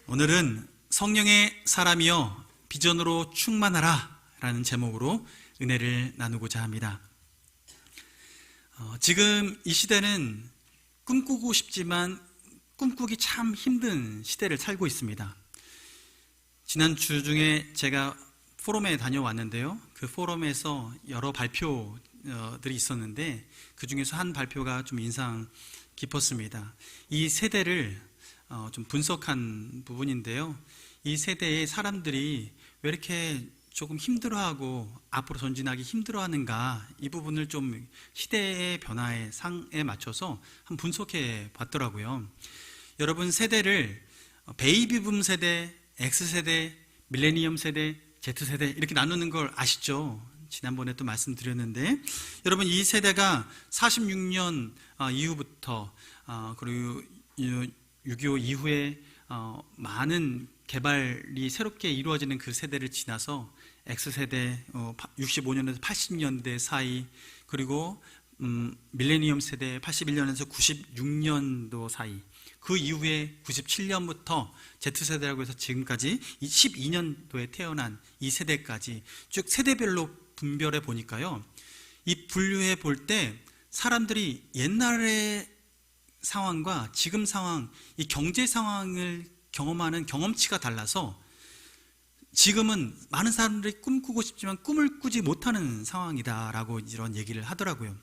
오늘은 성령의 사람이여 비전으로 충만하라 라는 제목으로 은혜를 나누고자 합니다. 지금 이 시대는 꿈꾸고 싶지만 꿈꾸기 참 힘든 시대를 살고 있습니다. 지난 주 중에 제가 포럼에 다녀왔는데요. 그 포럼에서 여러 발표들이 있었는데 그 중에서 한 발표가 좀 인상 깊었습니다. 이 세대를 좀 분석한 부분인데요. 이 세대의 사람들이 왜 이렇게 조금 힘들어하고 앞으로 전진하기 힘들어하는가, 이 부분을 좀 시대의 변화의 상에 맞춰서 한번 분석해 봤더라고요. 여러분, 세대를 베이비붐 세대, X세대, 밀레니엄 세대, Z세대 이렇게 나누는 걸 아시죠? 지난번에 또 말씀드렸는데, 여러분, 이 세대가 46년 이후부터 그리고 6.25 이후에 많은 개발이 새롭게 이루어지는 그 세대를 지나서 X세대 65년에서 80년대 사이, 그리고 밀레니엄 세대 81년에서 96년도 사이, 그 이후에 97년부터 Z세대라고 해서 지금까지 12년도에 태어난 이 세대까지 쭉 세대별로 분별해 보니까요, 이 분류해 볼 때 사람들이 옛날의 상황과 지금 상황, 이 경제 상황을 경험하는 경험치가 달라서 지금은 많은 사람들이 꿈꾸고 싶지만 꿈을 꾸지 못하는 상황이다라고 이런 얘기를 하더라고요.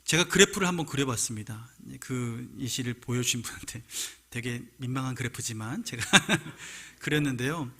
제가 그래프를 한번 그려봤습니다. 그 예시를 보여주신 분한테 되게 민망한 그래프지만 제가 그렸는데요.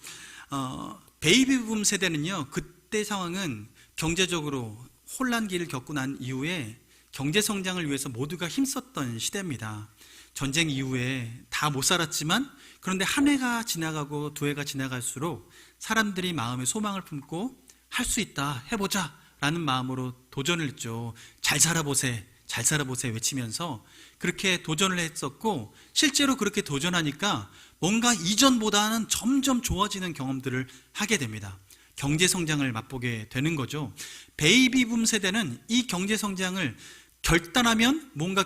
베이비붐 세대는요, 그때 상황은 경제적으로 혼란기를 겪고 난 이후에 경제 성장을 위해서 모두가 힘썼던 시대입니다. 전쟁 이후에 다 못 살았지만, 그런데 한 해가 지나가고 두 해가 지나갈수록 사람들이 마음에 소망을 품고 할 수 있다, 해보자 라는 마음으로 도전을 했죠. 잘 살아보세, 잘 살아보세 외치면서 그렇게 도전을 했었고, 실제로 그렇게 도전하니까 뭔가 이전보다는 점점 좋아지는 경험들을 하게 됩니다. 경제 성장을 맛보게 되는 거죠. 베이비붐 세대는 이 경제 성장을 결단하면 뭔가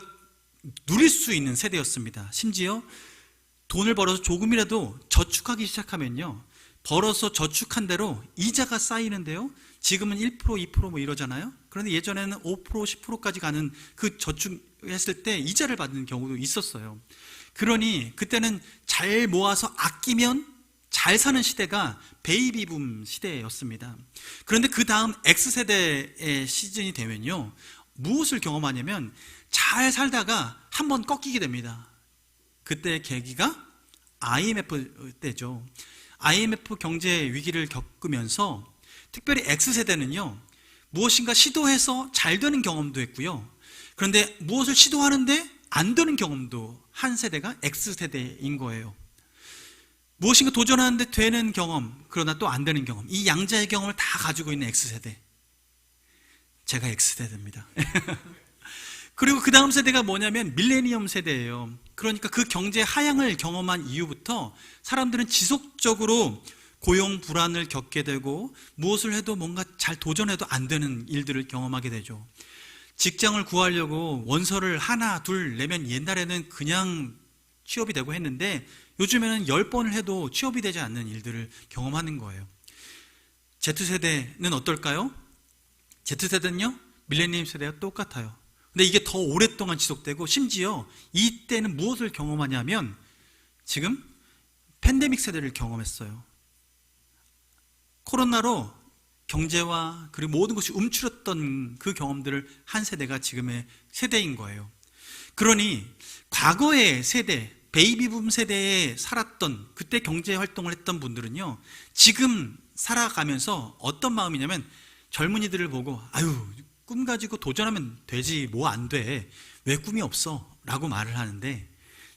누릴 수 있는 세대였습니다. 심지어 돈을 벌어서 조금이라도 저축하기 시작하면요, 벌어서 저축한 대로 이자가 쌓이는데요, 지금은 1%, 2% 뭐 이러잖아요. 그런데 예전에는 5%, 10%까지 가는 그 저축했을 때 이자를 받는 경우도 있었어요. 그러니 그때는 잘 모아서 아끼면 잘 사는 시대가 베이비붐 시대였습니다. 그런데 그 다음 X세대의 시즌이 되면요, 무엇을 경험하냐면 잘 살다가 한번 꺾이게 됩니다. 그때 계기가 IMF 때죠. IMF 경제 위기를 겪으면서 특별히 X세대는요, 무엇인가 시도해서 잘 되는 경험도 했고요, 그런데 무엇을 시도하는데 안 되는 경험도 한 세대가 X세대인 거예요. 무엇인가 도전하는데 되는 경험, 그러나 또 안 되는 경험, 이 양자의 경험을 다 가지고 있는 X세대. 제가 X세대입니다. 그리고 그 다음 세대가 뭐냐면 밀레니엄 세대예요. 그러니까 그 경제 하향을 경험한 이후부터 사람들은 지속적으로 고용 불안을 겪게 되고, 무엇을 해도 뭔가 잘 도전해도 안 되는 일들을 경험하게 되죠. 직장을 구하려고 원서를 하나 둘 내면 옛날에는 그냥 취업이 되고 했는데, 요즘에는 10번을 해도 취업이 되지 않는 일들을 경험하는 거예요. Z세대는 어떨까요? Z세대는요, 밀레니엄 세대와 똑같아요. 근데 이게 더 오랫동안 지속되고, 심지어 이때는 무엇을 경험하냐면 지금 팬데믹 세대를 경험했어요. 코로나로 경제와 그리고 모든 것이 움츠렸던 그 경험들을 한 세대가 지금의 세대인 거예요. 그러니 과거의 세대, 베이비붐 세대에 살았던, 그때 경제 활동을 했던 분들은요, 지금 살아가면서 어떤 마음이냐면 젊은이들을 보고 아유, 꿈 가지고 도전하면 되지 뭐 안 돼, 왜 꿈이 없어 라고 말을 하는데,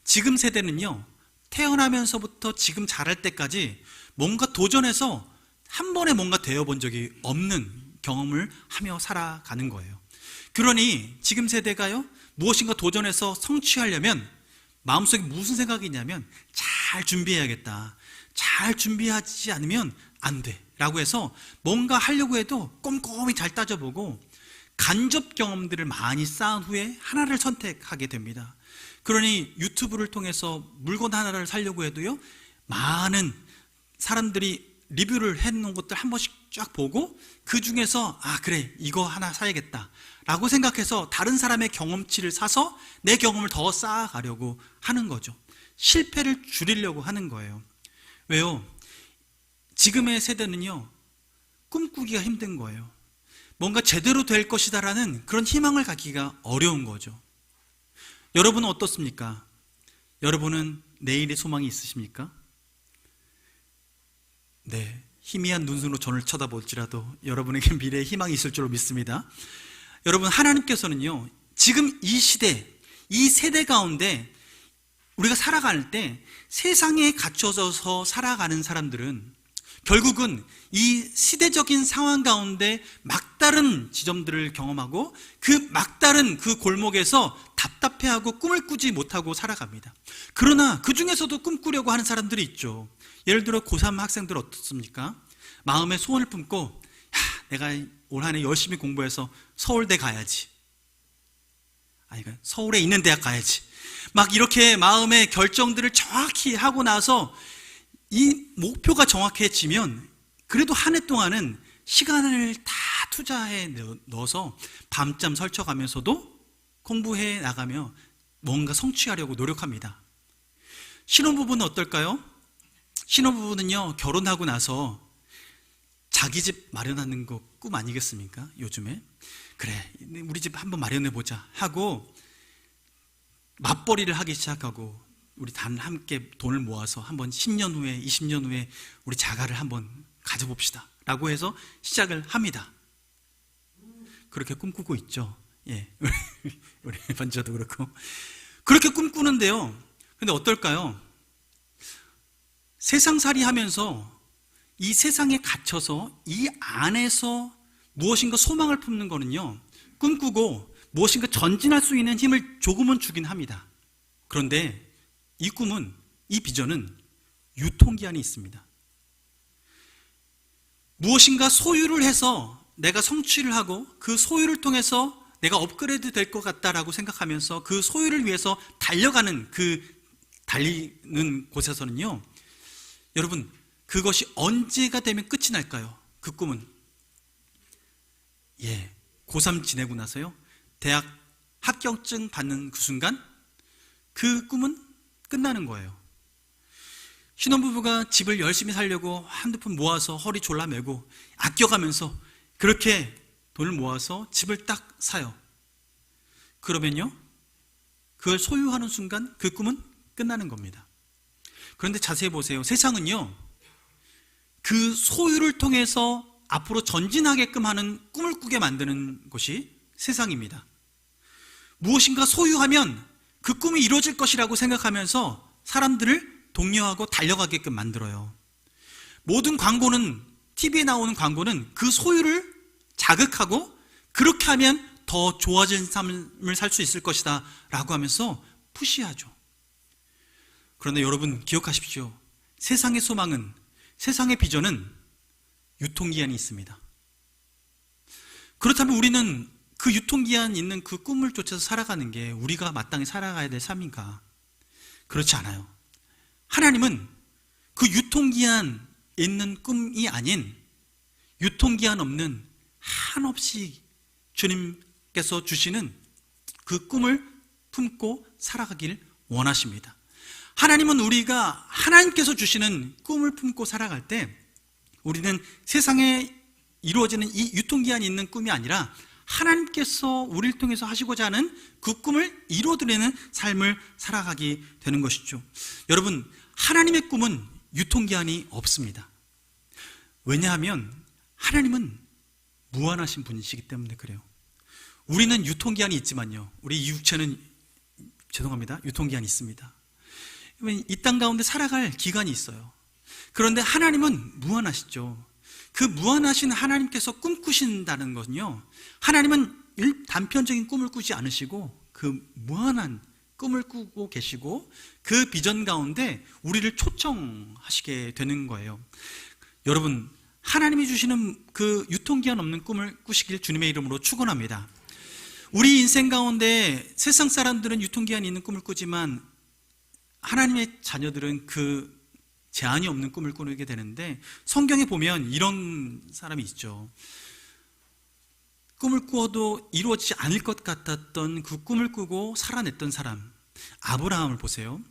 지금 세대는요, 태어나면서부터 지금 자랄 때까지 뭔가 도전해서 한 번에 뭔가 되어본 적이 없는 경험을 하며 살아가는 거예요. 그러니 지금 세대가요, 무엇인가 도전해서 성취하려면 마음속에 무슨 생각이 있냐면 잘 준비해야겠다, 잘 준비하지 않으면 안 돼 라고 해서 뭔가 하려고 해도 꼼꼼히 잘 따져보고 간접 경험들을 많이 쌓은 후에 하나를 선택하게 됩니다. 그러니 유튜브를 통해서 물건 하나를 사려고 해도요, 많은 사람들이 리뷰를 해놓은 것들 한 번씩 쫙 보고 그 중에서 그래 이거 하나 사야겠다 라고 생각해서 다른 사람의 경험치를 사서 내 경험을 더 쌓아가려고 하는 거죠. 실패를 줄이려고 하는 거예요. 왜요? 지금의 세대는요, 꿈꾸기가 힘든 거예요. 뭔가 제대로 될 것이다라는 그런 희망을 갖기가 어려운 거죠. 여러분은 어떻습니까? 여러분은 내일의 소망이 있으십니까? 네, 희미한 눈으로 저를 쳐다볼지라도 여러분에게 미래의 희망이 있을 줄로 믿습니다. 여러분, 하나님께서는요, 지금 이 시대, 이 세대 가운데 우리가 살아갈 때 세상에 갇혀져서 살아가는 사람들은 결국은 이 시대적인 상황 가운데 막다른 지점들을 경험하고 그 막다른 그 골목에서 답답해하고 꿈을 꾸지 못하고 살아갑니다. 그러나 그 중에서도 꿈꾸려고 하는 사람들이 있죠. 예를 들어 고3 학생들 어떻습니까? 마음에 소원을 품고 내가 올 한 해 열심히 공부해서 서울대 가야지, 서울에 있는 대학 가야지, 막 이렇게 마음의 결정들을 정확히 하고 나서 이 목표가 정확해지면 그래도 한 해 동안은 시간을 다 투자해 넣어서 밤잠 설쳐가면서도 공부해 나가며 뭔가 성취하려고 노력합니다. 신혼부부는 어떨까요? 신혼부부는요, 결혼하고 나서 자기 집 마련하는 거 꿈 아니겠습니까? 요즘에 그래 우리 집 한번 마련해보자 하고 맞벌이를 하기 시작하고 우리 단 함께 돈을 모아서 한번 10년 후에 20년 후에 우리 자가를 한번 가져봅시다 라고 해서 시작을 합니다. 그렇게 꿈꾸고 있죠. 예, 우리 반지도 그렇고 그렇게 꿈꾸는데요, 근데 어떨까요? 세상살이 하면서 이 세상에 갇혀서 이 안에서 무엇인가 소망을 품는 거는요, 꿈꾸고 무엇인가 전진할 수 있는 힘을 조금은 주긴 합니다. 그런데 이 꿈은, 이 비전은 유통기한이 있습니다. 무엇인가 소유를 해서 내가 성취를 하고 그 소유를 통해서 내가 업그레이드 될 것 같다라고 생각하면서 그 소유를 위해서 달려가는 그 달리는 곳에서는요, 여러분, 그것이 언제가 되면 끝이 날까요? 그 꿈은 고3 지내고 나서요, 대학 합격증 받는 그 순간 그 꿈은 끝나는 거예요. 신혼부부가 집을 열심히 살려고 한두 푼 모아서 허리 졸라매고 아껴가면서 그렇게 돈을 모아서 집을 딱 사요. 그러면요, 그걸 소유하는 순간 그 꿈은 끝나는 겁니다. 그런데 자세히 보세요. 세상은요, 그 소유를 통해서 앞으로 전진하게끔 하는 꿈을 꾸게 만드는 것이 세상입니다. 무엇인가 소유하면 그 꿈이 이루어질 것이라고 생각하면서 사람들을 독려하고 달려가게끔 만들어요. 모든 광고는, TV에 나오는 광고는 그 소유를 자극하고 그렇게 하면 더 좋아진 삶을 살 수 있을 것이다 라고 하면서 푸시하죠. 그런데 여러분 기억하십시오. 세상의 소망은, 세상의 비전은 유통기한이 있습니다. 그렇다면 우리는 그 유통기한 있는 그 꿈을 쫓아서 살아가는 게 우리가 마땅히 살아가야 될 삶인가? 그렇지 않아요. 하나님은 그 유통기한 있는 꿈이 아닌 유통기한 없는 한없이 주님께서 주시는 그 꿈을 품고 살아가길 원하십니다. 하나님은 우리가 하나님께서 주시는 꿈을 품고 살아갈 때 우리는 세상에 이루어지는 이 유통기한이 있는 꿈이 아니라 하나님께서 우리를 통해서 하시고자 하는 그 꿈을 이루어드리는 삶을 살아가게 되는 것이죠. 여러분, 하나님의 꿈은 유통기한이 없습니다. 왜냐하면 하나님은 무한하신 분이시기 때문에 그래요. 우리는 유통기한이 있지만요, 우리 육체는 유통기한이 있습니다. 이 땅 가운데 살아갈 기간이 있어요. 그런데 하나님은 무한하시죠. 그 무한하신 하나님께서 꿈꾸신다는 것은요, 하나님은 단편적인 꿈을 꾸지 않으시고 그 무한한 꿈을 꾸고 계시고 그 비전 가운데 우리를 초청하시게 되는 거예요. 여러분, 하나님이 주시는 그 유통기한 없는 꿈을 꾸시길 주님의 이름으로 축원합니다. 우리 인생 가운데 세상 사람들은 유통기한 있는 꿈을 꾸지만 하나님의 자녀들은 그 제한이 없는 꿈을 꾸게 되는데, 성경에 보면 이런 사람이 있죠. 꿈을 꾸어도 이루어지지 않을 것 같았던 그 꿈을 꾸고 살아냈던 사람, 아브라함을 보세요.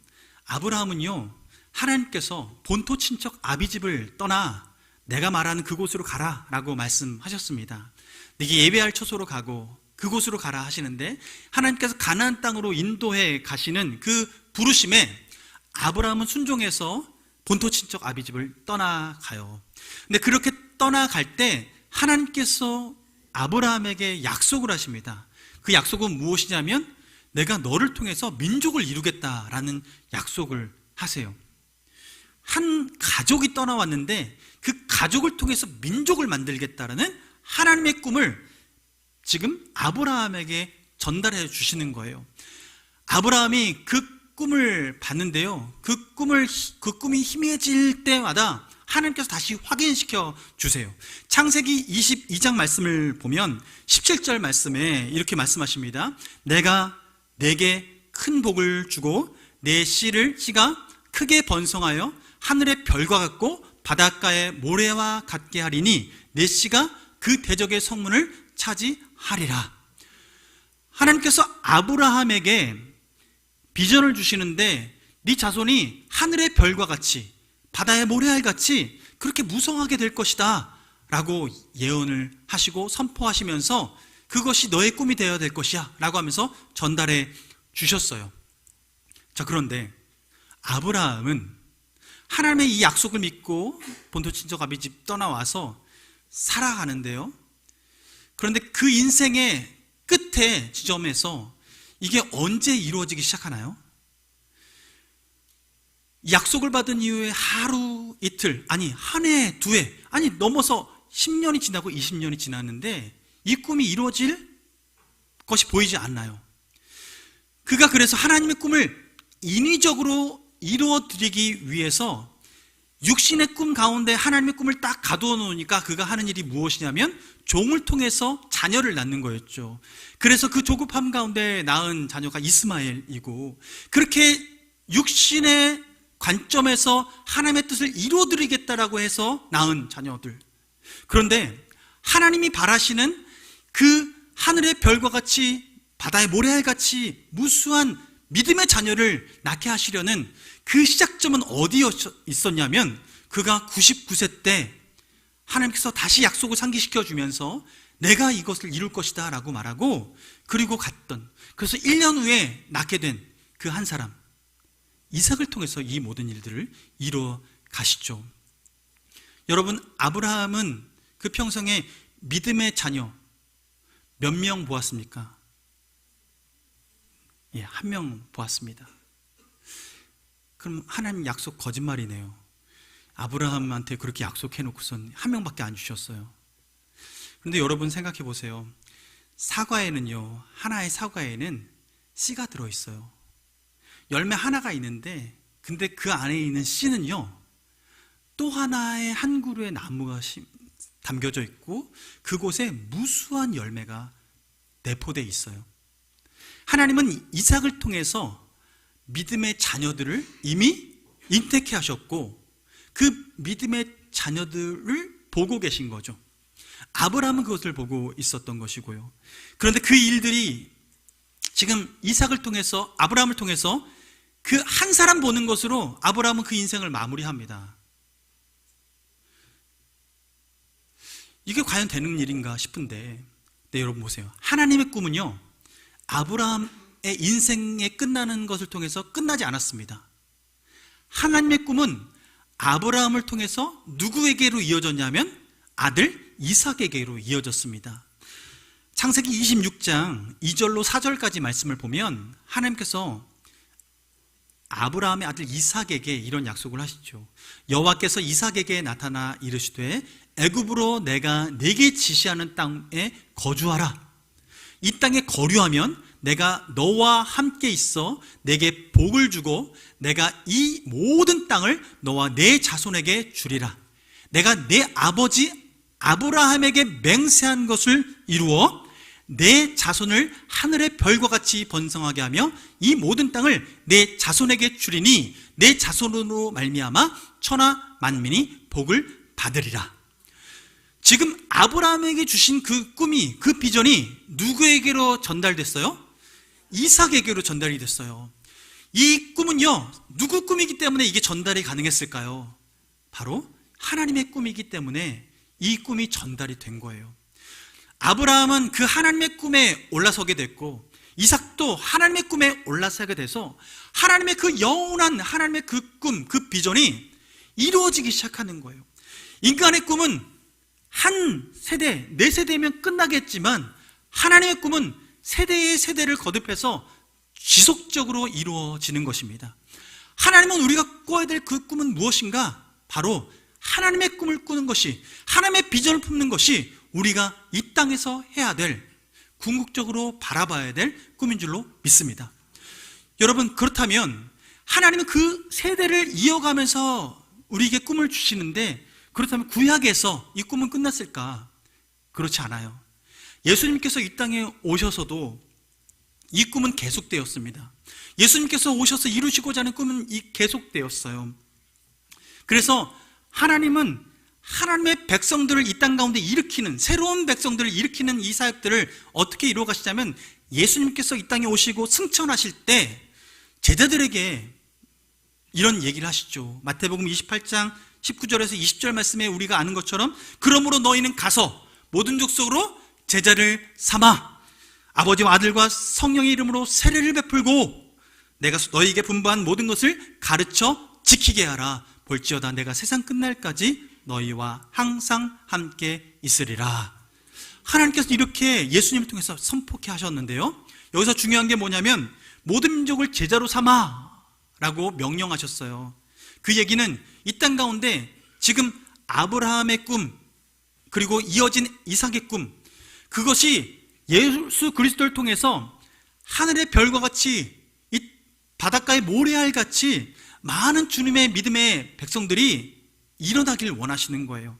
아브라함은요, 하나님께서 본토 친척 아비집을 떠나 내가 말하는 그곳으로 가라 라고 말씀하셨습니다. 네게 예배할 처소로 가고 그곳으로 가라 하시는데, 하나님께서 가나안 땅으로 인도해 가시는 그 부르심에 아브라함은 순종해서 본토 친척 아비집을 떠나가요. 근데 그렇게 떠나갈 때 하나님께서 아브라함에게 약속을 하십니다. 그 약속은 무엇이냐면, 내가 너를 통해서 민족을 이루겠다라는 약속을 하세요. 한 가족이 떠나왔는데 그 가족을 통해서 민족을 만들겠다라는 하나님의 꿈을 지금 아브라함에게 전달해 주시는 거예요. 아브라함이 그 꿈을 봤는데요, 그 꿈이 희미해질 때마다 하나님께서 다시 확인시켜 주세요. 창세기 22장 말씀을 보면 17절 말씀에 이렇게 말씀하십니다. 내가 내게 큰 복을 주고 내 씨가 크게 번성하여 하늘의 별과 같고 바닷가의 모래와 같게 하리니 내 씨가 그 대적의 성문을 차지하리라. 하나님께서 아브라함에게 비전을 주시는데, 네 자손이 하늘의 별과 같이 바다의 모래알 같이 그렇게 무성하게 될 것이다 라고 예언을 하시고 선포하시면서 그것이 너의 꿈이 되어야 될 것이야 라고 하면서 전달해 주셨어요. 자, 그런데 아브라함은 하나님의 이 약속을 믿고 본토 친척 아비집 떠나와서 살아가는데요, 그런데 그 인생의 끝에 지점에서 이게 언제 이루어지기 시작하나요? 약속을 받은 이후에 하루 이틀, 아니 한 해, 두 해, 아니 넘어서 10년이 지나고 20년이 지났는데 이 꿈이 이루어질 것이 보이지 않나요? 그가 그래서 하나님의 꿈을 인위적으로 이루어드리기 위해서 육신의 꿈 가운데 하나님의 꿈을 딱 가두어 놓으니까 그가 하는 일이 무엇이냐면 종을 통해서 자녀를 낳는 거였죠. 그래서 그 조급함 가운데 낳은 자녀가 이스마엘이고, 그렇게 육신의 관점에서 하나님의 뜻을 이루어드리겠다라고 해서 낳은 자녀들. 그런데 하나님이 바라시는 그 하늘의 별과 같이 바다의 모래알 같이 무수한 믿음의 자녀를 낳게 하시려는 그 시작점은 어디에 있었냐면, 그가 99세 때 하나님께서 다시 약속을 상기시켜 주면서 내가 이것을 이룰 것이다 라고 말하고, 그리고 갔던, 그래서 1년 후에 낳게 된 그 한 사람 이삭을 통해서 이 모든 일들을 이루어 가시죠. 여러분, 아브라함은 그 평생에 믿음의 자녀 몇 명 보았습니까? 예, 한 명 보았습니다. 그럼 하나님 약속 거짓말이네요. 아브라함한테 그렇게 약속해놓고선 한 명밖에 안 주셨어요. 그런데 여러분 생각해 보세요. 사과에는요, 하나의 사과에는 씨가 들어있어요. 열매 하나가 있는데, 근데 그 안에 있는 씨는요, 또 하나의 한 그루의 나무가 담겨져 있고 그곳에 무수한 열매가 내포되어 있어요. 하나님은 이삭을 통해서 믿음의 자녀들을 이미 인택해 하셨고 그 믿음의 자녀들을 보고 계신 거죠. 아브라함은 그것을 보고 있었던 것이고요. 그런데 그 일들이 지금 이삭을 통해서, 아브라함을 통해서 그 한 사람 보는 것으로 아브라함은 그 인생을 마무리합니다. 이게 과연 되는 일인가 싶은데, 네, 여러분 보세요. 하나님의 꿈은요, 아브라함의 인생에 끝나는 것을 통해서 끝나지 않았습니다. 하나님의 꿈은 아브라함을 통해서 누구에게로 이어졌냐면 아들 이삭에게로 이어졌습니다. 창세기 26장 2절로 4절까지 말씀을 보면 하나님께서 아브라함의 아들 이삭에게 이런 약속을 하시죠. 여호와께서 이삭에게 나타나 이르시되 애굽으로 내가 네게 지시하는 땅에 거주하라. 이 땅에 거류하면 내가 너와 함께 있어 내게 복을 주고 내가 이 모든 땅을 너와 내 자손에게 주리라. 내가 내 아버지 아브라함에게 맹세한 것을 이루어 내 자손을 하늘의 별과 같이 번성하게 하며 이 모든 땅을 내 자손에게 주리니 내 자손으로 말미암아 천하 만민이 복을 받으리라. 지금 아브라함에게 주신 그 꿈이, 그 비전이 누구에게로 전달됐어요? 이삭에게로 전달이 됐어요. 이 꿈은요, 누구 꿈이기 때문에 이게 전달이 가능했을까요? 바로 하나님의 꿈이기 때문에 이 꿈이 전달이 된 거예요. 아브라함은 그 하나님의 꿈에 올라서게 됐고, 이삭도 하나님의 꿈에 올라서게 돼서 하나님의 그 영원한 하나님의 그 꿈, 그 비전이 이루어지기 시작하는 거예요. 인간의 꿈은 한 세대, 네 세대면 끝나겠지만 하나님의 꿈은 세대의 세대를 거듭해서 지속적으로 이루어지는 것입니다. 하나님은 우리가 꿔야 될 그 꿈은 무엇인가? 바로 하나님의 꿈을 꾸는 것이, 하나님의 비전을 품는 것이 우리가 이 땅에서 해야 될, 궁극적으로 바라봐야 될 꿈인 줄로 믿습니다. 여러분, 그렇다면 하나님은 그 세대를 이어가면서 우리에게 꿈을 주시는데, 그렇다면 구약에서 이 꿈은 끝났을까? 그렇지 않아요. 예수님께서 이 땅에 오셔서도 이 꿈은 계속되었습니다. 예수님께서 오셔서 이루시고자 하는 꿈은 계속되었어요. 그래서 하나님은 하나님의 백성들을 이 땅 가운데 일으키는, 새로운 백성들을 일으키는 이 사역들을 어떻게 이루어 가시냐면, 예수님께서 이 땅에 오시고 승천하실 때 제자들에게 이런 얘기를 하시죠. 마태복음 28장 19절에서 20절 말씀에 우리가 아는 것처럼, 그러므로 너희는 가서 모든 족속으로 제자를 삼아 아버지와 아들과 성령의 이름으로 세례를 베풀고 내가 너희에게 분부한 모든 것을 가르쳐 지키게 하라. 볼지어다 내가 세상 끝날까지 너희와 항상 함께 있으리라. 하나님께서 이렇게 예수님을 통해서 선포케 하셨는데요, 여기서 중요한 게 뭐냐면 모든 민족을 제자로 삼아 라고 명령하셨어요. 그 얘기는 이 땅 가운데 지금 아브라함의 꿈, 그리고 이어진 이삭의 꿈, 그것이 예수 그리스도를 통해서 하늘의 별과 같이, 이 바닷가의 모래알 같이 많은 주님의 믿음의 백성들이 일어나길 원하시는 거예요.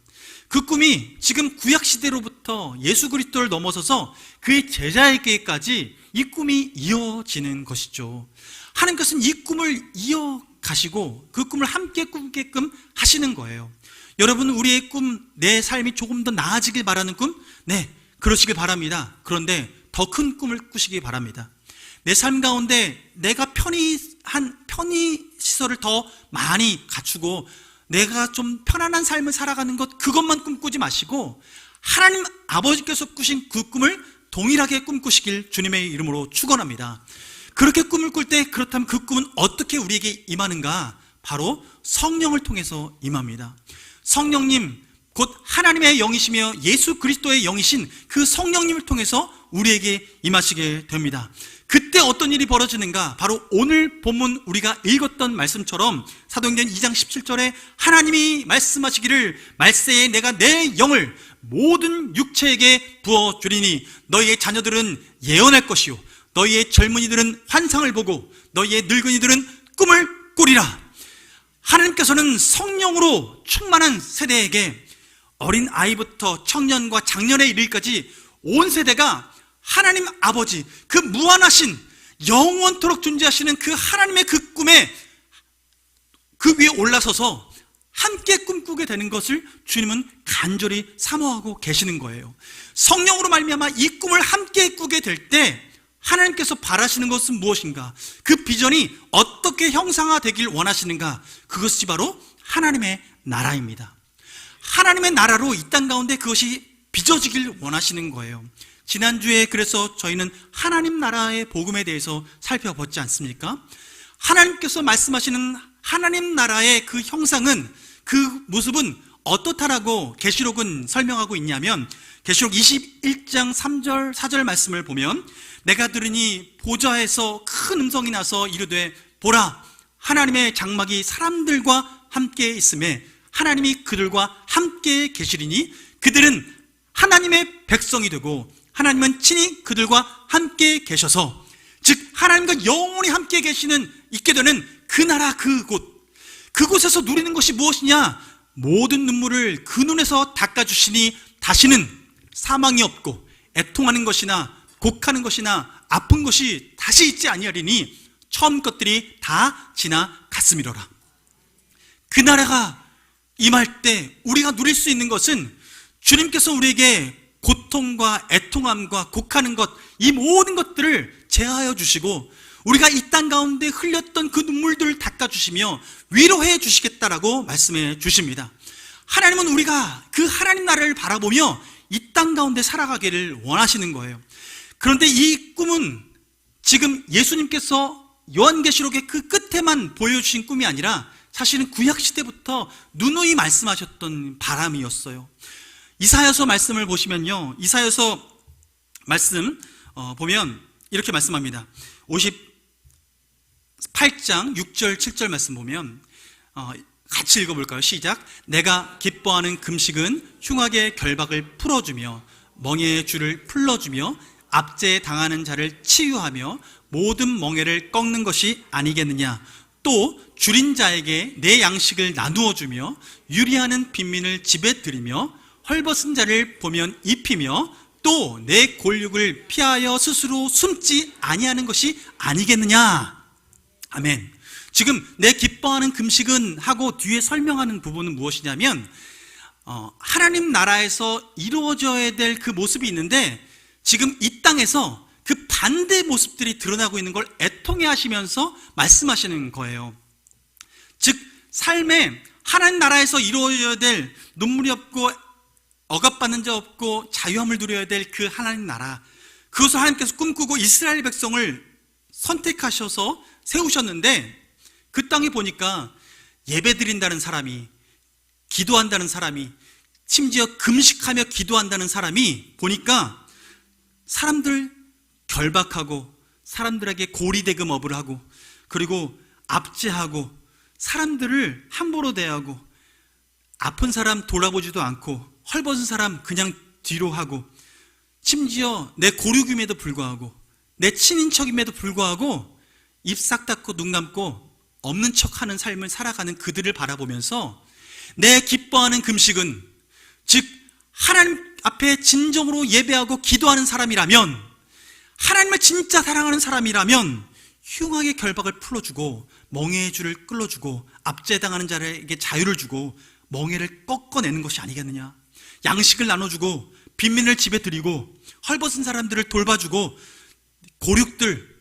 그 꿈이 지금 구약시대로부터 예수 그리스도를 넘어서서 그의 제자에게까지 이 꿈이 이어지는 것이죠. 하나님께서는 이 꿈을 이어가시고 그 꿈을 함께 꾸게끔 하시는 거예요. 여러분, 우리의 꿈, 내 삶이 조금 더 나아지길 바라는 꿈? 네, 그러시길 바랍니다. 그런데 더 큰 꿈을 꾸시기 바랍니다. 내 삶 가운데 내가 편의시설을 더 많이 갖추고 내가 좀 편안한 삶을 살아가는 것, 그것만 꿈꾸지 마시고 하나님 아버지께서 꾸신 그 꿈을 동일하게 꿈꾸시길 주님의 이름으로 축원합니다. 그렇게 꿈을 꿀 때, 그렇다면 그 꿈은 어떻게 우리에게 임하는가? 바로 성령을 통해서 임합니다. 성령님, 곧 하나님의 영이시며 예수 그리스도의 영이신 그 성령님을 통해서 우리에게 임하시게 됩니다. 그때 어떤 일이 벌어지는가? 바로 오늘 본문 우리가 읽었던 말씀처럼 사도행전 2장 17절에 하나님이 말씀하시기를 말세에 내가 내 영을 모든 육체에게 부어주리니 너희의 자녀들은 예언할 것이요 너희의 젊은이들은 환상을 보고 너희의 늙은이들은 꿈을 꾸리라. 하나님께서는 성령으로 충만한 세대에게 어린 아이부터 청년과 장년에 이르기까지 온 세대가 하나님 아버지, 그 무한하신 영원토록 존재하시는 그 하나님의 그 꿈에 그 위에 올라서서 함께 꿈꾸게 되는 것을 주님은 간절히 사모하고 계시는 거예요. 성령으로 말미암아 이 꿈을 함께 꾸게 될 때 하나님께서 바라시는 것은 무엇인가? 그 비전이 어떻게 형상화되길 원하시는가? 그것이 바로 하나님의 나라입니다. 하나님의 나라로 이 땅 가운데 그것이 빚어지길 원하시는 거예요. 지난주에 그래서 저희는 하나님 나라의 복음에 대해서 살펴봤지 않습니까? 하나님께서 말씀하시는 하나님 나라의 그 형상은, 그 모습은 어떻다라고 계시록은 설명하고 있냐면, 계시록 21장 3절 4절 말씀을 보면 내가 들으니 보좌에서 큰 음성이 나서 이르되 보라 하나님의 장막이 사람들과 함께 있음에 하나님이 그들과 함께 계시리니 그들은 하나님의 백성이 되고 하나님은 친히 그들과 함께 계셔서, 즉 하나님과 영원히 함께 계시는, 있게 되는 그 나라, 그곳에서 누리는 것이 무엇이냐? 모든 눈물을 그 눈에서 닦아주시니 다시는 사망이 없고 애통하는 것이나 곡하는 것이나 아픈 것이 다시 있지 아니하리니 처음 것들이 다 지나갔느니라. 같음이로라. 그 나라가 임할 때 우리가 누릴 수 있는 것은 주님께서 우리에게 고통과 애통함과 곡하는 것, 이 모든 것들을 제하여 주시고 우리가 이 땅 가운데 흘렸던 그 눈물들을 닦아주시며 위로해 주시겠다라고 말씀해 주십니다. 하나님은 우리가 그 하나님 나라를 바라보며 이 땅 가운데 살아가기를 원하시는 거예요. 그런데 이 꿈은 지금 예수님께서 요한계시록의 그 끝에만 보여주신 꿈이 아니라 사실은 구약시대부터 누누이 말씀하셨던 바람이었어요. 이사야서 말씀을 보시면요, 이사야서 말씀 보면 이렇게 말씀합니다. 58장 6절 7절 말씀 보면 같이 읽어볼까요? 시작. 내가 기뻐하는 금식은 흉악의 결박을 풀어주며 멍에의 줄을 풀어주며 압제에 당하는 자를 치유하며 모든 멍에를 꺾는 것이 아니겠느냐. 또 줄인 자에게 내 양식을 나누어 주며 유리하는 빈민을 집에 들이며 헐벗은 자를 보면 입히며 또 내 골육을 피하여 스스로 숨지 아니하는 것이 아니겠느냐. 아멘. 지금 내 기뻐하는 금식은 하고 뒤에 설명하는 부분은 무엇이냐면 하나님 나라에서 이루어져야 될 그 모습이 있는데 지금 이 땅에서 그 반대 모습들이 드러나고 있는 걸 애통해 하시면서 말씀하시는 거예요. 즉 삶에 하나님 나라에서 이루어져야 될 눈물이 없고 억압받는 자 없고 자유함을 누려야 될 그 하나님 나라, 그것을 하나님께서 꿈꾸고 이스라엘 백성을 선택하셔서 세우셨는데 그 땅에 보니까 예배드린다는 사람이, 기도한다는 사람이, 심지어 금식하며 기도한다는 사람이 보니까 사람들 결박하고 사람들에게 고리대금업을 하고 그리고 압제하고 사람들을 함부로 대하고 아픈 사람 돌아보지도 않고 헐벗은 사람 그냥 뒤로 하고 심지어 내 고륙임에도 불구하고 내 친인척임에도 불구하고 입 싹 닫고 눈 감고 없는 척하는 삶을 살아가는 그들을 바라보면서 내 기뻐하는 금식은, 즉 하나님 앞에 진정으로 예배하고 기도하는 사람이라면, 하나님을 진짜 사랑하는 사람이라면 흉악의 결박을 풀어주고 멍에의 줄을 끌어주고 압제당하는 자에게 자유를 주고 멍에를 꺾어내는 것이 아니겠느냐. 양식을 나눠주고 빈민을 집에 들이고 헐벗은 사람들을 돌봐주고 고륙들,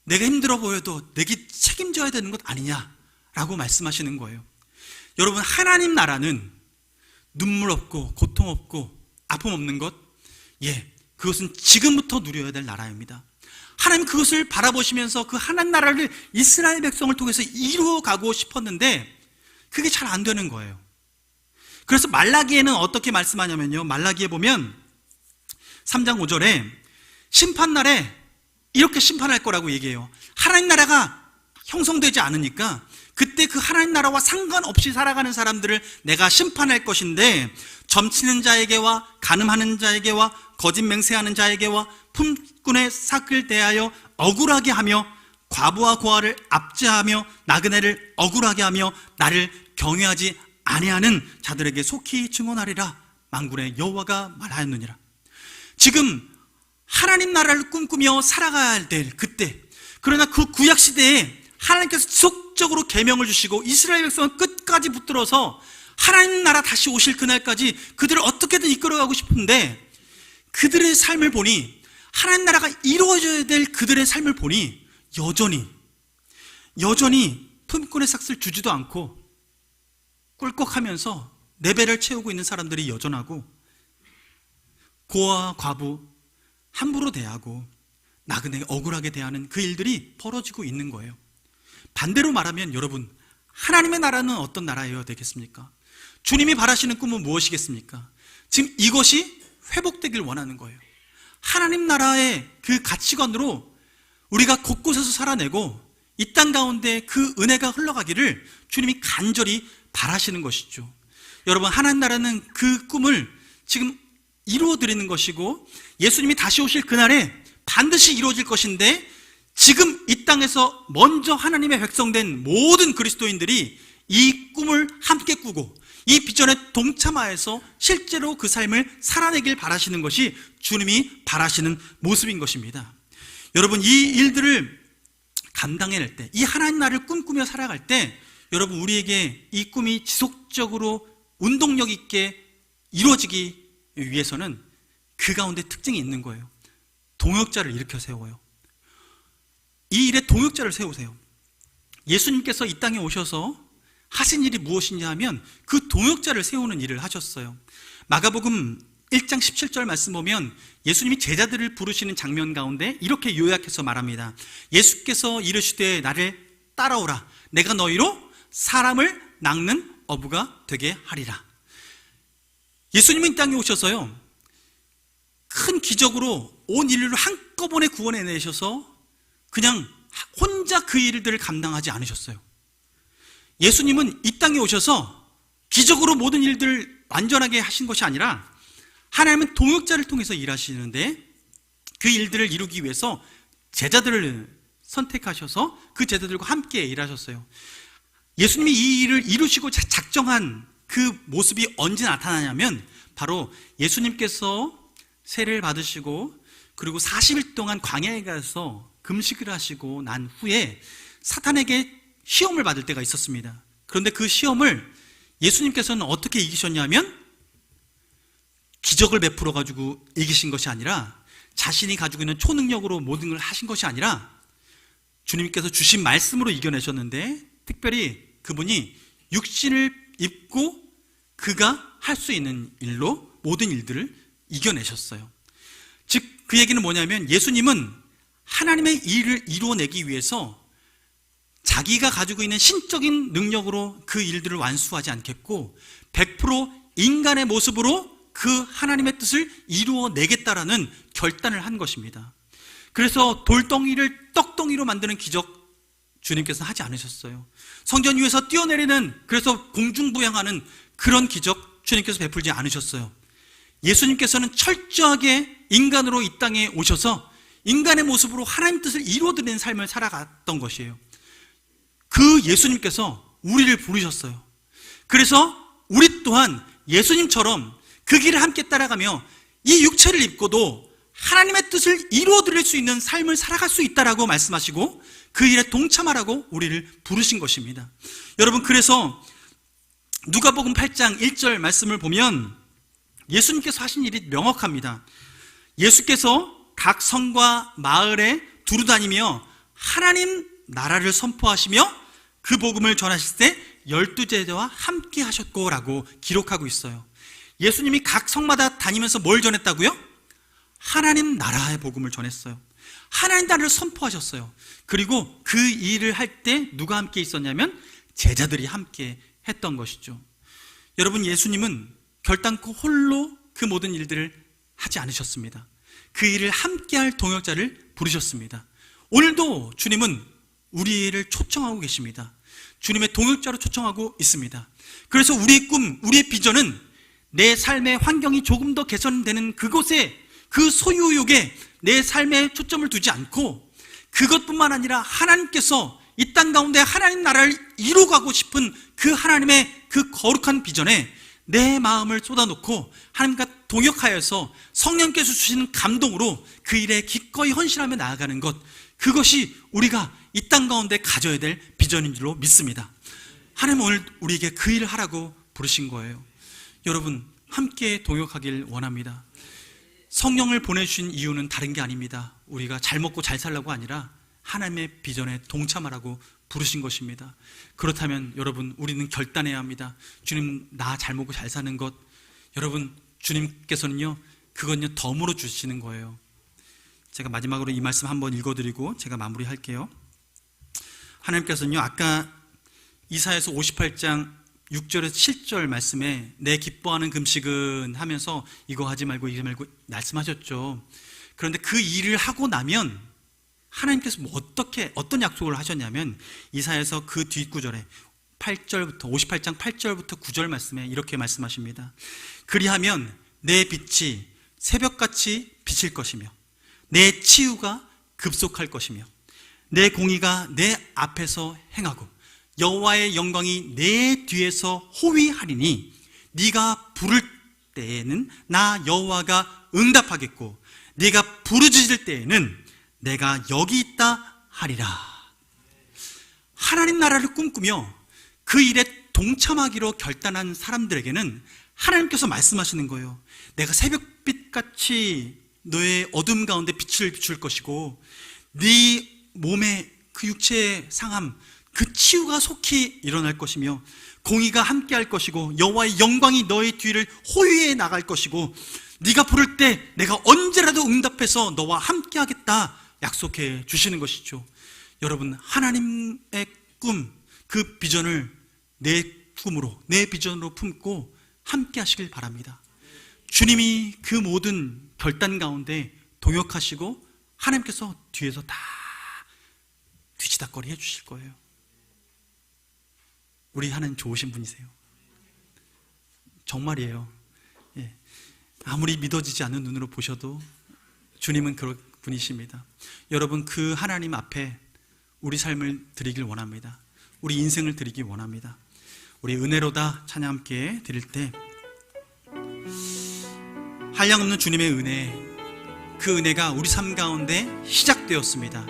내가 힘들어 보여도 내게 책임져야 되는 것 아니냐라고 말씀하시는 거예요. 여러분, 하나님 나라는 눈물 없고 고통 없고 아픔 없는 것, 그것은 지금부터 누려야 될 나라입니다. 하나님 그것을 바라보시면서 그 하나님 나라를 이스라엘 백성을 통해서 이루어가고 싶었는데 그게 잘 안 되는 거예요. 그래서 말라기에는 어떻게 말씀하냐면요, 말라기에 보면 3장 5절에 심판날에 이렇게 심판할 거라고 얘기해요. 하나님 나라가 형성되지 않으니까 그때 그 하나님 나라와 상관없이 살아가는 사람들을 내가 심판할 것인데, 점치는 자에게와 간음하는 자에게와 거짓 맹세하는 자에게와 품꾼의 삭을 대하여 억울하게 하며 과부와 고아를 압제하며 나그네를 억울하게 하며 나를 경외하지 아니하는 자들에게 속히 증언하리라. 만군의 여호와가 말하였느니라. 지금 하나님 나라를 꿈꾸며 살아가야 될 그때, 그러나 그 구약 시대에 하나님께서 지속적으로 계명을 주시고 이스라엘 백성은 끝까지 붙들어서 하나님 나라 다시 오실 그날까지 그들을 어떻게든 이끌어가고 싶은데, 그들의 삶을 보니, 하나님 나라가 이루어져야 될 그들의 삶을 보니 여전히 품꾼의 삭을 주지도 않고 꿀꺽하면서 내 배를 채우고 있는 사람들이 여전하고, 고아와 과부 함부로 대하고 나그네 억울하게 대하는 그 일들이 벌어지고 있는 거예요. 반대로 말하면 여러분, 하나님의 나라는 어떤 나라여야 되겠습니까? 주님이 바라시는 꿈은 무엇이겠습니까? 지금 이것이 회복되길 원하는 거예요. 하나님 나라의 그 가치관으로 우리가 곳곳에서 살아내고 이 땅 가운데 그 은혜가 흘러가기를 주님이 간절히 바라시는 것이죠. 여러분, 하나님 나라는 그 꿈을 지금 이루어드리는 것이고 예수님이 다시 오실 그날에 반드시 이루어질 것인데, 지금 이 땅에서 먼저 하나님의 백성된 모든 그리스도인들이 이 꿈을 함께 꾸고 이 비전에 동참하여서 실제로 그 삶을 살아내길 바라시는 것이 주님이 바라시는 모습인 것입니다. 여러분, 이 일들을 감당해낼 때, 이 하나님 나라를 꿈꾸며 살아갈 때 여러분, 우리에게 이 꿈이 지속적으로 운동력 있게 이루어지기 위해서는 그 가운데 특징이 있는 거예요. 동역자를 일으켜 세워요. 이 일에 동역자를 세우세요. 예수님께서 이 땅에 오셔서 하신 일이 무엇이냐 하면 그 동역자를 세우는 일을 하셨어요. 마가복음 1장 17절 말씀 보면 예수님이 제자들을 부르시는 장면 가운데 이렇게 요약해서 말합니다. 예수께서 이르시되 나를 따라오라. 내가 너희로 사람을 낚는 어부가 되게 하리라. 예수님은 이 땅에 오셔서요, 큰 기적으로 온 인류를 한꺼번에 구원해내셔서 그냥 혼자 그 일들을 감당하지 않으셨어요. 예수님은 이 땅에 오셔서 기적으로 모든 일들을 완전하게 하신 것이 아니라 하나님은 동역자를 통해서 일하시는데 그 일들을 이루기 위해서 제자들을 선택하셔서 그 제자들과 함께 일하셨어요. 예수님이 이 일을 이루시고 작정한 그 모습이 언제 나타나냐면 바로 예수님께서 세례를 받으시고 그리고 40일 동안 광야에 가서 금식을 하시고 난 후에 사탄에게 시험을 받을 때가 있었습니다. 그런데 그 시험을 예수님께서는 어떻게 이기셨냐면 기적을 베풀어 가지고 이기신 것이 아니라 자신이 가지고 있는 초능력으로 모든 걸 하신 것이 아니라 주님께서 주신 말씀으로 이겨내셨는데, 특별히 그분이 육신을 입고 그가 할 수 있는 일로 모든 일들을 이겨내셨어요. 즉 그 얘기는 뭐냐면 예수님은 하나님의 일을 이루어내기 위해서 자기가 가지고 있는 신적인 능력으로 그 일들을 완수하지 않겠고 100% 인간의 모습으로 그 하나님의 뜻을 이루어내겠다라는 결단을 한 것입니다. 그래서 돌덩이를 떡덩이로 만드는 기적 주님께서 하지 않으셨어요. 성전 위에서 뛰어내리는, 그래서 공중부양하는 그런 기적 주님께서 베풀지 않으셨어요. 예수님께서는 철저하게 인간으로 이 땅에 오셔서 인간의 모습으로 하나님 뜻을 이루어드리는 삶을 살아갔던 것이에요. 그 예수님께서 우리를 부르셨어요. 그래서 우리 또한 예수님처럼 그 길을 함께 따라가며 이 육체를 입고도 하나님의 뜻을 이루어드릴 수 있는 삶을 살아갈 수 있다라고 말씀하시고 그 일에 동참하라고 우리를 부르신 것입니다. 여러분, 그래서 누가복음 8장 1절 말씀을 보면 예수님께서 하신 일이 명확합니다. 예수께서 각 성과 마을에 두루 다니며 하나님 나라를 선포하시며 그 복음을 전하실 때 12제자와 함께 하셨고라고 기록하고 있어요. 예수님이 각 성마다 다니면서 뭘 전했다고요? 하나님 나라의 복음을 전했어요. 하나님 나라를 선포하셨어요. 그리고 그 일을 할 때 누가 함께 있었냐면 제자들이 함께 했던 것이죠. 여러분, 예수님은 결단코 홀로 그 모든 일들을 하지 않으셨습니다. 그 일을 함께할 동역자를 부르셨습니다. 오늘도 주님은 우리를 초청하고 계십니다. 주님의 동역자로 초청하고 있습니다. 그래서 우리의 꿈, 우리의 비전은 내 삶의 환경이 조금 더 개선되는 그곳에, 그 소유욕에 내 삶에 초점을 두지 않고 그것뿐만 아니라 하나님께서 이 땅 가운데 하나님 나라를 이루어가고 싶은 그 하나님의 그 거룩한 비전에 내 마음을 쏟아놓고 하나님과 동역하여서 성령께서 주시는 감동으로 그 일에 기꺼이 헌신하며 나아가는 것, 그것이 우리가 이 땅 가운데 가져야 될 비전인 줄로 믿습니다. 하나님은 오늘 우리에게 그 일을 하라고 부르신 거예요. 여러분, 함께 동역하길 원합니다. 성령을 보내주신 이유는 다른 게 아닙니다. 우리가 잘 먹고 잘 살라고 아니라 하나님의 비전에 동참하라고 부르신 것입니다. 그렇다면 여러분, 우리는 결단해야 합니다. 주님, 나 잘 먹고 잘 사는 것, 여러분, 주님께서는요 그건요 덤으로 주시는 거예요. 제가 마지막으로 이 말씀 한번 읽어드리고 제가 마무리할게요. 하나님께서는요 아까 이사야서 58장 6절에서 7절 말씀에 내 기뻐하는 금식은 하면서 이거 하지 말고 이거 말고 말씀하셨죠. 그런데 그 일을 하고 나면 하나님께서 어떤 약속을 하셨냐면 이사야서 그 뒷구절에 8절부터 58장 8절부터 9절 말씀에 이렇게 말씀하십니다. 그리하면 내 빛이 새벽같이 비칠 것이며 내 치유가 급속할 것이며 내 공의가 내 앞에서 행하고 여호와의 영광이 내 뒤에서 호위하리니 네가 부를 때에는 나 여호와가 응답하겠고 네가 부르짖을 때에는 내가 여기 있다 하리라. 하나님 나라를 꿈꾸며 그 일에 동참하기로 결단한 사람들에게는 하나님께서 말씀하시는 거예요. 내가 새벽빛같이 너의 어둠 가운데 빛을 비출 것이고 네 몸의 그 육체의 상함, 그 치유가 속히 일어날 것이며 공의가 함께할 것이고 여호와의 영광이 너의 뒤를 호위해 나갈 것이고 네가 부를 때 내가 언제라도 응답해서 너와 함께하겠다 약속해 주시는 것이죠. 여러분, 하나님의 꿈, 그 비전을 내 꿈으로, 내 비전으로 품고 함께 하시길 바랍니다. 주님이 그 모든 결단 가운데 동역하시고 하나님께서 뒤에서 다 뒤치다꺼리 해주실 거예요. 우리 하나님 좋으신 분이세요. 정말이에요. 예. 아무리 믿어지지 않는 눈으로 보셔도 주님은 그런 분이십니다. 여러분, 그 하나님 앞에 우리 삶을 드리길 원합니다. 우리 인생을 드리기 원합니다. 우리 은혜로다 찬양 함께 드릴 때 한량없는 주님의 은혜, 그 은혜가 우리 삶 가운데 시작되었습니다.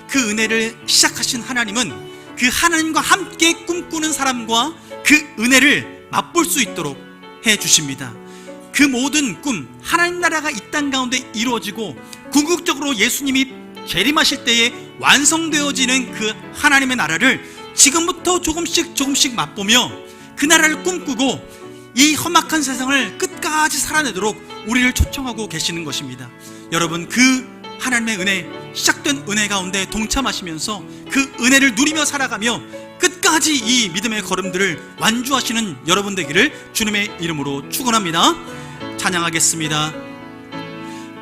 그 은혜를 시작하신 하나님은 그 하나님과 함께 꿈꾸는 사람과 그 은혜를 맛볼 수 있도록 해주십니다. 그 모든 꿈, 하나님 나라가 이 땅 가운데 이루어지고 궁극적으로 예수님이 재림하실 때에 완성되어지는 그 하나님의 나라를 지금부터 조금씩 맛보며 그 나라를 꿈꾸고 이 험악한 세상을 끝까지 살아내도록 우리를 초청하고 계시는 것입니다. 여러분, 그 하나님의 은혜, 시작된 은혜 가운데 동참하시면서 그 은혜를 누리며 살아가며 끝까지 이 믿음의 걸음들을 완주하시는 여러분 되기를 주님의 이름으로 축원합니다. 찬양하겠습니다.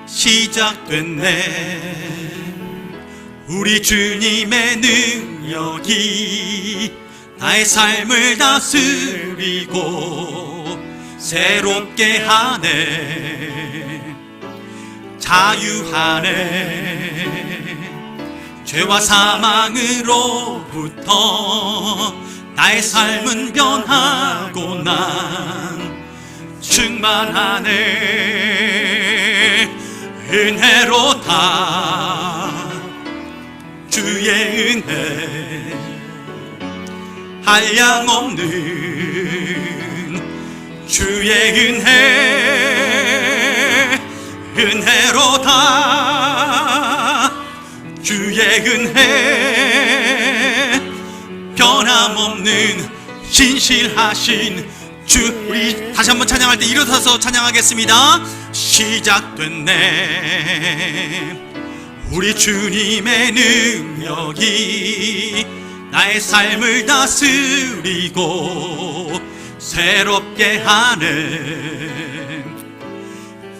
시작됐네, 우리 주님의 능력이 나의 삶을 다스리고 새롭게 하네, 자유하네, 죄와 사망으로부터 나의 삶은 변하고 난 충만하네, 은혜로다 주의 은혜, 한량없는 주의 은혜, 은혜로다 주의 은혜, 변함없는 신실하신 주. 우리 다시 한번 찬양할 때 일어서서 찬양하겠습니다. 시작됐네, 우리 주님의 능력이 나의 삶을 다스리고 새롭게 하네,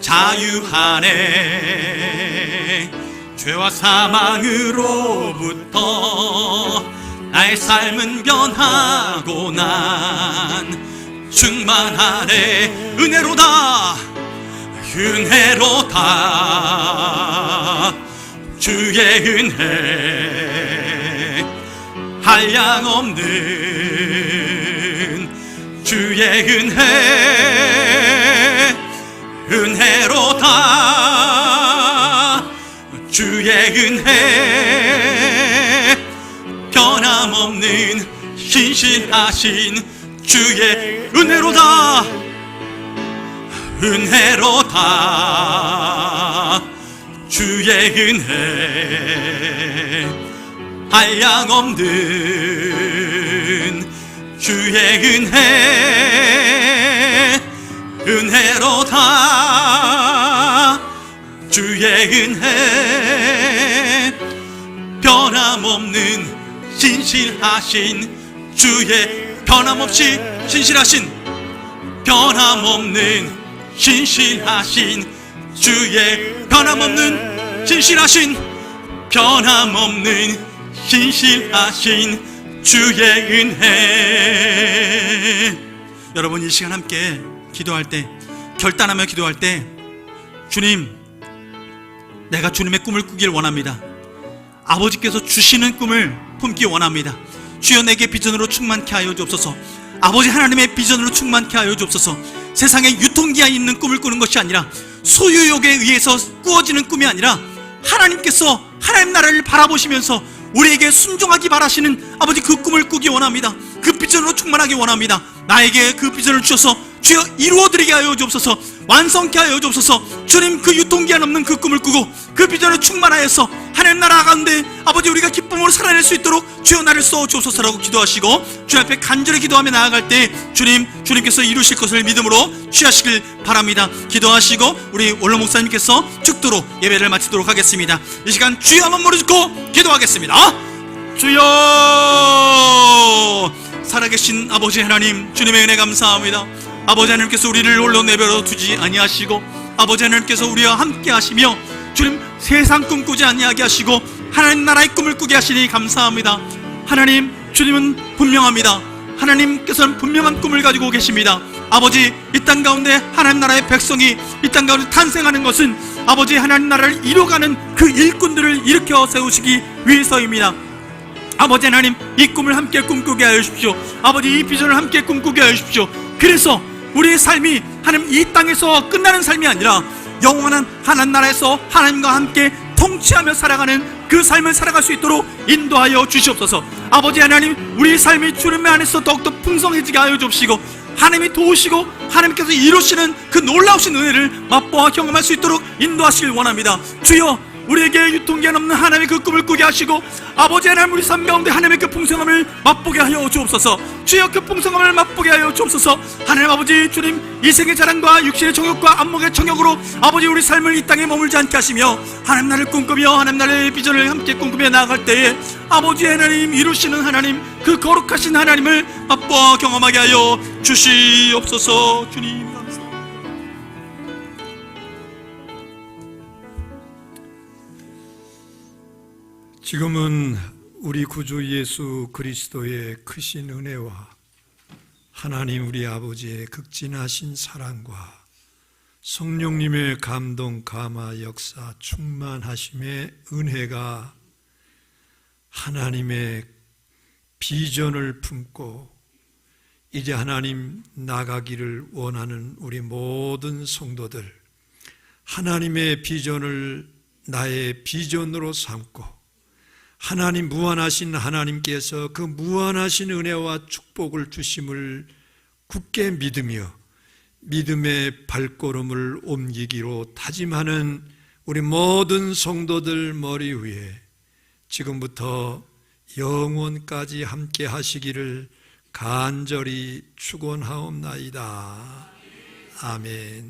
자유하네, 죄와 사망으로부터 나의 삶은 변하고 난 충만하네, 은혜로다, 은혜로다 주의 은혜, 한량없는 주의 은혜, 은혜로다 주의 은혜, 변함없는 신실하신 주의 은혜로다, 은혜로다 주의 은혜, 한량없는 주의 은혜, 은혜로다 주의 은혜, 변함없는 신실하신 주의, 변함없이 신실하신, 변함없는 신실하신 주의, 변함없는 신실하신, 변함없는 신실하신 주의 은혜. 여러분, 이 시간 함께 기도할 때, 결단하며 기도할 때, 주님, 내가 주님의 꿈을 꾸길 원합니다. 아버지께서 주시는 꿈을 품기 원합니다. 주여, 내게 비전으로 충만케 하여 주옵소서. 아버지 하나님의 비전으로 충만케 하여 주옵소서. 세상에 유통기한이 있는 꿈을 꾸는 것이 아니라, 소유욕에 의해서 꾸어지는 꿈이 아니라, 하나님께서 하나님 나라를 바라보시면서 우리에게 순종하기 바라시는 아버지 그 꿈을 꾸기 원합니다. 그 비전으로 충만하기 원합니다. 나에게 그 비전을 주셔서 주여 이루어드리게 하여 주옵소서. 완성케 하여 주옵소서. 주님, 그 유통기한 없는 그 꿈을 꾸고 그 비전을 충만하여서 하나님 나라 가운데 아버지 우리가 기쁨으로 살아낼 수 있도록 주여 나를 써 주옵소서라고 기도하시고 주님 앞에 간절히 기도하며 나아갈 때 주님께서 이루실 것을 믿음으로 취하시길 바랍니다. 기도하시고 우리 원로 목사님께서 축도로 예배를 마치도록 하겠습니다. 이 시간 주여 한번 무릎 꿇고 기도하겠습니다. 주여, 살아계신 아버지 하나님, 주님의 은혜 감사합니다. 아버지 하나님께서 우리를 홀로 내버려 두지 아니하시고 아버지 하나님께서 우리와 함께 하시며 주님 세상 꿈꾸지 아니하게 하시고 하나님 나라의 꿈을 꾸게 하시니 감사합니다. 하나님, 주님은 분명합니다. 하나님께서는 분명한 꿈을 가지고 계십니다. 아버지, 이 땅 가운데 하나님 나라의 백성이 이 땅 가운데 탄생하는 것은 아버지 하나님 나라를 이뤄가는 그 일꾼들을 일으켜 세우시기 위해서입니다. 아버지 하나님, 이 꿈을 함께 꿈꾸게 하여 주십시오. 아버지, 이 비전을 함께 꿈꾸게 하여 주십시오. 그래서 우리의 삶이 하나님 이 땅에서 끝나는 삶이 아니라 영원한 하나님 나라에서 하나님과 함께 통치하며 살아가는 그 삶을 살아갈 수 있도록 인도하여 주시옵소서. 아버지 하나님, 우리의 삶이 주님 안에서 더욱더 풍성해지게 하여 주시고 하나님이 도우시고 하나님께서 이루시는 그 놀라우신 은혜를 맛보아 경험할 수 있도록 인도하시길 원합니다. 주여, 우리에게 유통기한 없는 하나님의 그 꿈을 꾸게 하시고 아버지 하나님, 우리 삶 가운데 하나님의 그 풍성함을 맛보게 하여 주옵소서. 주여, 그 풍성함을 맛보게 하여 주옵소서. 하나님 아버지, 주님, 이생의 자랑과 육신의 정욕과 안목의 정욕으로 아버지 우리 삶을 이 땅에 머물지 않게 하시며 하나님 나를 꿈꾸며 하나님 나라의 비전을 함께 꿈꾸며 나아갈 때에 아버지 하나님, 이루시는 하나님, 그 거룩하신 하나님을 맛보아 경험하게 하여 주시옵소서. 주님 감사합니다. 지금은 우리 구주 예수 그리스도의 크신 은혜와 하나님 우리 아버지의 극진하신 사랑과 성령님의 감동, 감화, 역사, 충만하심의 은혜가 하나님의 비전을 품고 이제 하나님 나가기를 원하는 우리 모든 성도들, 하나님의 비전을 나의 비전으로 삼고 하나님, 무한하신 하나님께서 그 무한하신 은혜와 축복을 주심을 굳게 믿으며 믿음의 발걸음을 옮기기로 다짐하는 우리 모든 성도들 머리 위에 지금부터 영원까지 함께 하시기를 간절히 축원하옵나이다. 아멘.